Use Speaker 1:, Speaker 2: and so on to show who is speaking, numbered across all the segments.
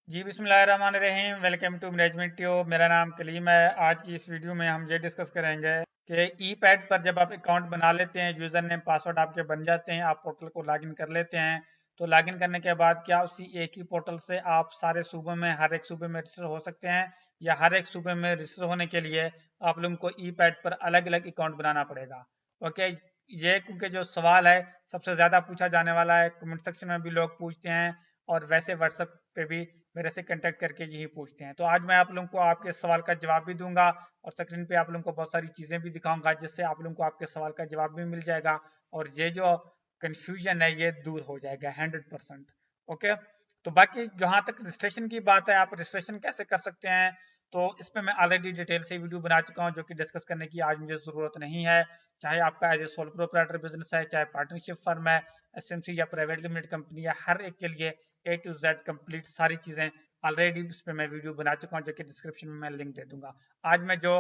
Speaker 1: जी बिस्मिल्लाहिर्रहमानिर्रहीम। Welcome to management tube. मेरा नाम कलीम है। आज की इस वीडियो में हम ये डिस्कस करेंगे कि ई पैड पर जब आप अकाउंट बना लेते हैं, यूज़र नेम पासवर्ड आपके बन जाते हैं, आप पोर्टल को लॉगिन कर लेते हैं, तो लॉगिन करने के बाद क्या उसी एक ही पोर्टल से आप सारे सूबों में हर एक सूबे में रजिस्टर हो सकते हैं, या हर एक सूबे में रजिस्टर होने के लिए आप लोगों को ई पैड पर अलग अलग अकाउंट बनाना पड़ेगा? ओके, ये क्योंकि जो सवाल है सबसे ज़्यादा पूछा जाने वाला है, कमेंट सेक्शन में भी लोग पूछते हैं और वैसे व्हाट्सएप पे भी मेरे से कांटेक्ट करके यही पूछते हैं। तो आज मैं आप लोगों को आपके सवाल का जवाब भी दूंगा और स्क्रीन पे आप लोगों को बहुत सारी चीजें भी दिखाऊंगा, जिससे आप लोगों को आपके सवाल का जवाब भी मिल जाएगा और ये जो कंफ्यूजन है ये दूर हो जाएगा 100%। ओके, तो बाकी जहां तक रजिस्ट्रेशन की बात है, आप रजिस्ट्रेशन कैसे कर सकते हैं, तो इस पे मैं ऑलरेडी डिटेल से वीडियो बना चुका हूं, जो कि डिस्कस करने की आज मुझे जरूरत नहीं है। चाहे आपका as a sole proprietor business है, चाहे पार्टनरशिप फर्म है, एसएमसी या प्राइवेट लिमिटेड कंपनी है, हर एक के लिए ए टू जेड कंप्लीट सारी चीजें ऑलरेडी उस पर मैं वीडियो बना चुका हूँ, जो कि डिस्क्रिप्शन में मैं लिंक दे दूंगा। आज मैं जो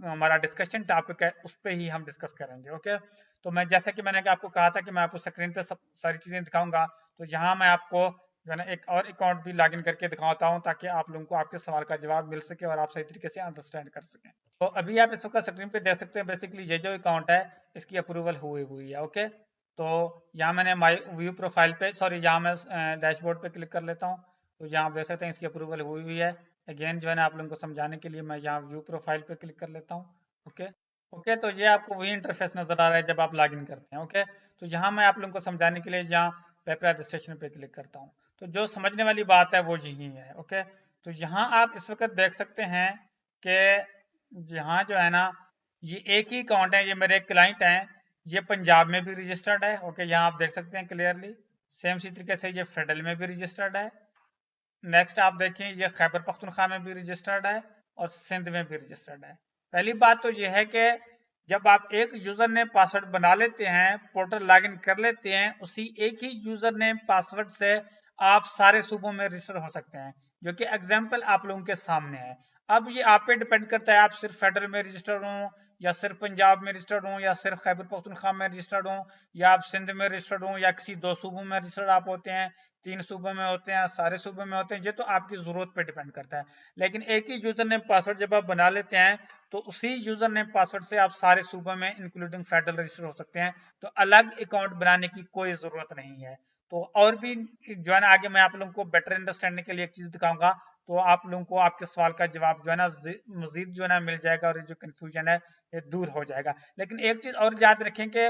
Speaker 1: हमारा डिस्कशन टॉपिक है उस पर ही हम डिस्कस करेंगे। ओके, तो मैं जैसा कि मैंने आपको कहा था कि मैं आपको स्क्रीन पे सब सारी चीजें दिखाऊंगा, तो यहाँ मैं आपको जो है ना एक और अकाउंट भी लॉगिन करके दिखाता हूँ, ताकि आप लोगों को आपके सवाल का जवाब मिल सके और आप सही तरीके से अंडरस्टैंड कर सकें। तो अभी आप इस वक्त स्क्रीन पे देख सकते हैं, बेसिकली ये जो अकाउंट है इसकी अप्रूवल हुई हुई है। ओके, तो यहाँ मैंने माई व्यू प्रोफाइल पे, सॉरी, यहाँ मैं डैशबोर्ड पे क्लिक कर लेता हूँ, तो यहाँ आप देख सकते हैं इसकी अप्रूवल हुई हुई है। अगेन जो है ना आप लोगों को समझाने के लिए मैं यहाँ व्यू प्रोफाइल पे क्लिक कर लेता हूँ। ओके, ओके, तो ये आपको वही इंटरफेस नजर आ रहा है जब आप लॉगिन करते हैं। ओके, तो यहाँ मैं आप लोगों को समझाने के लिए यहाँ पेपर रजिस्ट्रेशन पे क्लिक करता हूँ, तो जो समझने वाली बात है वो यही है। ओके, तो यहाँ आप इस वक्त देख सकते हैं कि यहाँ जो है ना ये एक ही अकाउंट है, ये मेरे क्लाइंट हैं, ये पंजाब में भी रजिस्टर्ड है। ओके, यहाँ आप देख सकते हैं क्लियरली। सेम इसी तरीके से ये फेडरल में भी रजिस्टर्ड है। नेक्स्ट आप देखें, ये खैबर पख्तूनख्वा में भी रजिस्टर्ड है और सिंध में भी रजिस्टर्ड है। पहली बात तो ये है कि जब आप एक यूजर नेम पासवर्ड बना लेते हैं, पोर्टल लॉगिन कर लेते हैं, उसी एक ही यूजर नेम पासवर्ड से आप सारे सूबों में रजिस्टर हो सकते हैं, जो कि एग्जाम्पल आप लोगों के सामने है। अब ये आप पे डिपेंड करता है, आप सिर्फ फेडरल में रजिस्टर्ड हो, या सिर्फ पंजाब में रजिस्टर्ड हो, या सिर्फ खैबर पख्तूनख्वा में रजिस्टर्ड हो, या आप सिंध में रजिस्टर्ड हो, या किसी दो सूबों में रजिस्टर्ड आप होते हैं, तीन सूबों में होते हैं, सारे सूबों में होते हैं, ये तो आपकी जरूरत पे डिपेंड करता है। लेकिन एक ही यूजर नेम पासवर्ड जब आप बना लेते हैं, तो उसी यूजर नेम पासवर्ड से आप सारे सूबों में इंक्लूडिंग फेडरल रजिस्टर हो सकते हैं। तो अलग अकाउंट बनाने की कोई जरूरत नहीं है। तो और भी जो है ना आगे मैं आप लोगों को बेटर अंडरस्टैंडिंग के लिए एक चीज दिखाऊंगा, तो आप लोगों को आपके सवाल का जवाब जो है ना मजीद जो है ना मिल जाएगा, और ये जो कंफ्यूजन है ये दूर हो जाएगा। लेकिन एक चीज और याद रखें कि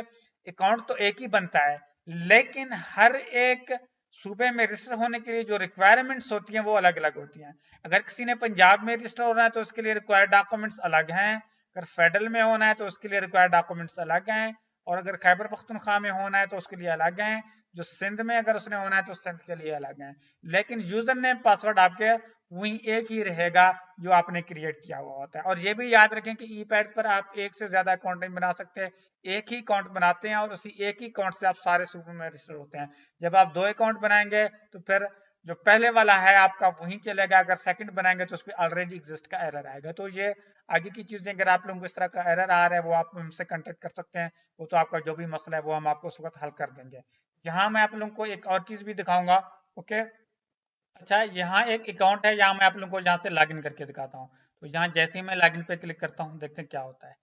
Speaker 1: अकाउंट तो एक ही बनता है, लेकिन हर एक सूबे में रजिस्टर होने के लिए जो रिक्वायरमेंट्स होती हैं वो अलग अलग होती हैं। अगर किसी ने पंजाब में रजिस्टर होना है तो उसके लिए रिक्वायर्ड डॉक्यूमेंट्स अलग हैं, अगर फेडरल में होना है तो उसके लिए रिक्वायर्ड डॉक्यूमेंट्स अलग हैं, और अगर खैबर पख्तूनख्वा में होना है तो उसके लिए अलग हैं, जो सिंध में अगर उसने होना है तो सिंध के लिए अलग हैं। लेकिन यूजर नेम पासवर्ड आपके वही एक ही रहेगा जो आपने क्रिएट किया हुआ होता है। और ये भी याद रखें कि ई पैड पर आप एक से ज्यादा अकाउंट नहीं बना सकते, एक ही अकाउंट बनाते हैं और उसी एक ही अकाउंट से आप सारे सूबों में रजिस्टर होते हैं। जब आप दो अकाउंट बनाएंगे तो फिर जो पहले वाला है आपका वहीं चलेगा, अगर सेकंड बनाएंगे तो उस पर ऑलरेडी एग्जिस्ट का एरर आएगा। तो ये आगे की चीजें, अगर आप लोगों को इस तरह का एरर आ रहा है वो आप हमसे कांटेक्ट कर सकते हैं, वो तो आपका जो भी मसला है वो हम आपको उस वक्त हल कर देंगे। यहाँ मैं आप लोगों को एक और चीज भी दिखाऊंगा। ओके, अच्छा, यहाँ एक अकाउंट है, यहाँ मैं आप लोगों को यहाँ से लॉगिन करके दिखाता हूँ। तो यहाँ जैसे ही मैं लॉगिन पे क्लिक करता हूँ, देखते हैं क्या होता है।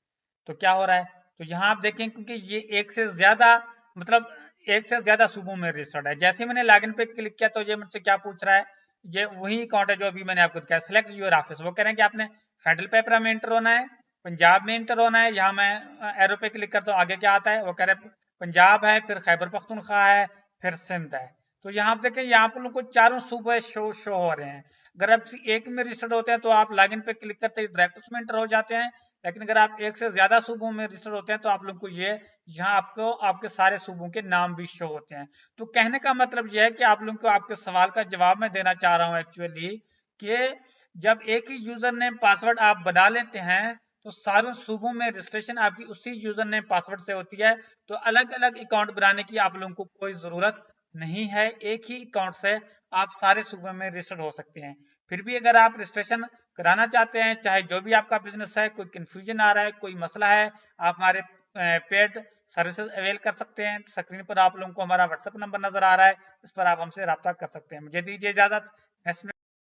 Speaker 1: तो क्या हो रहा है, तो यहाँ आप देखें, क्योंकि ये एक से ज्यादा, मतलब एक से ज्यादा सूबों में रजिस्टर्ड है। जैसे ही मैंने लॉगिन पे क्लिक किया तो ये मुझसे क्या पूछ रहा है, ये वही अकाउंट है जो अभी मैंने आपको दिखाया, सिलेक्ट योर ऑफिस। वो कह रहे हैं कि आपने फेडरल पेपर में इंटर होना है, पंजाब में इंटर होना है। यहाँ मैं एरो पे क्लिक करता हूँ, आगे क्या आता है, वो कह रहे हैं पंजाब है, फिर खैबर पख्तूनख्वा है, फिर सिंध है। तो यहाँ आप देखें, यहाँ पर लोग को चारों सूबे शो हो रहे हैं। अगर आप एक में रजिस्टर्ड होते हैं तो आप लॉगिन पे क्लिक करते ही डायरेक्ट उसमें एंटर हो जाते हैं। लेकिन अगर आप एक से ज्यादा सूबों में रजिस्टर होते हैं तो आप लोग को ये यहाँ आपको आपके सारे सूबों के नाम भी शो होते हैं। तो कहने का मतलब यह है कि आप लोगों को आपके सवाल का जवाब मैं देना चाह रहा हूँ एक्चुअली, कि जब एक ही यूजर नेम पासवर्ड आप बना लेते हैं तो सारे सूबों में रजिस्ट्रेशन आपकी उसी यूजर नेम पासवर्ड से होती है। तो अलग अलग अकाउंट बनाने की आप लोगों को कोई जरूरत नहीं है, एक ही अकाउंट से आप सारे सूबों में रजिस्टर हो सकते हैं। फिर भी अगर आप रजिस्ट्रेशन कराना चाहते हैं, चाहे जो भी आपका बिजनेस है, कोई कंफ्यूजन आ रहा है, कोई मसला है, आप हमारे पेड सर्विसेज अवेल कर सकते हैं। स्क्रीन पर आप लोगों को हमारा व्हाट्सएप नंबर नजर आ रहा है, इस पर आप हमसे रब्ता कर सकते हैं। मुझे दीजिए इजाजत। नेक्स्ट